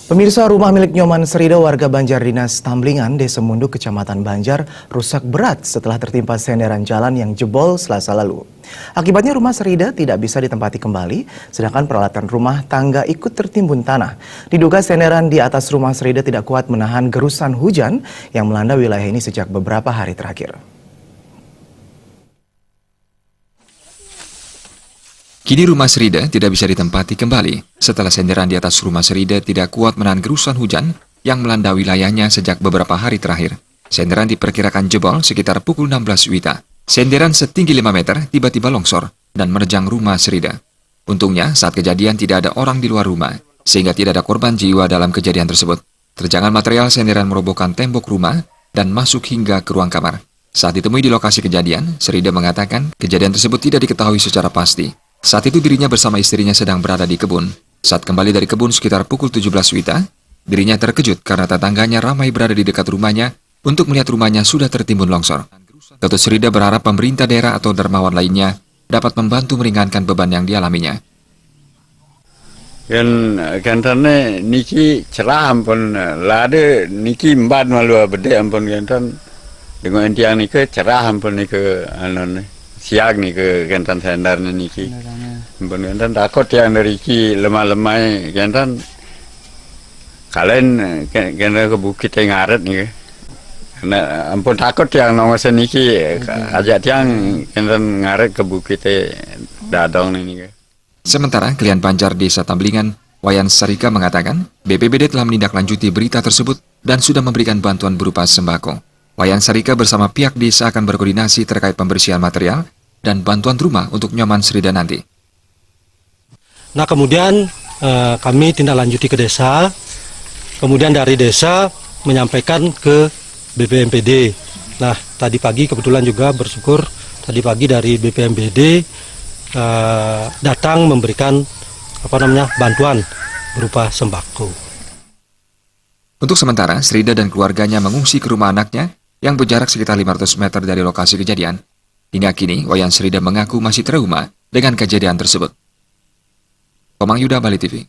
Pemirsa, rumah milik Nyoman Srida warga Banjar Dinas Tamblingan, Desa Munduk, Kecamatan Banjar, rusak berat setelah tertimpa senderan jalan yang jebol Selasa lalu. Akibatnya rumah Srida tidak bisa ditempati kembali, sedangkan peralatan rumah tangga ikut tertimbun tanah. Diduga senderan di atas rumah Srida tidak kuat menahan gerusan hujan yang melanda wilayah ini sejak beberapa hari terakhir. Kini rumah Srida tidak bisa ditempati kembali setelah senderan di atas rumah Srida tidak kuat menahan gerusan hujan yang melanda wilayahnya sejak beberapa hari terakhir. Senderan diperkirakan jebol sekitar pukul 16 WITA. Senderan setinggi 5 meter tiba-tiba longsor dan menerjang rumah Srida. Untungnya saat kejadian tidak ada orang di luar rumah, sehingga tidak ada korban jiwa dalam kejadian tersebut. Terjangan material senderan merobohkan tembok rumah dan masuk hingga ke ruang kamar. Saat ditemui di lokasi kejadian, Srida mengatakan kejadian tersebut tidak diketahui secara pasti. Saat itu dirinya bersama istrinya sedang berada di kebun. Saat kembali dari kebun sekitar pukul 17 WITA, dirinya terkejut karena tetangganya ramai berada di dekat rumahnya untuk melihat rumahnya sudah tertimbun longsor. Ketut Srida berharap pemerintah daerah atau dermawan lainnya dapat membantu meringankan beban yang dialaminya. Gantane niki cerah ampun lade niki mbad malu bede ampun gantan dengan entiang niki cerah ampun niki anon siag nih ke gantan sandar niki. Ampun gantan takut yang dari ki lemah-lemah gantan kalian gantan ke bukit yang ngaret nih. Karena ampun takut yang nongosen niki ajak tiang gantan ngaret ke bukit dadong nih. Sementara Klien Banjar Desa Tamblingan, Wayan Sarika mengatakan BPBD telah menindaklanjuti berita tersebut dan sudah memberikan bantuan berupa sembako. Wayan Sarika bersama pihak desa akan berkoordinasi terkait pembersihan material dan bantuan rumah untuk Nyoman Srida nanti. Nah kemudian kami tindak lanjuti ke desa, kemudian dari desa menyampaikan ke BPMPD. Nah tadi pagi kebetulan juga bersyukur tadi pagi dari BPMPD datang memberikan bantuan berupa sembako. Untuk sementara, Srida dan keluarganya mengungsi ke rumah anaknya yang berjarak sekitar 500 meter dari lokasi kejadian. Hingga kini, Wayan Srida mengaku masih trauma dengan kejadian tersebut. Komang Yuda, Bali TV.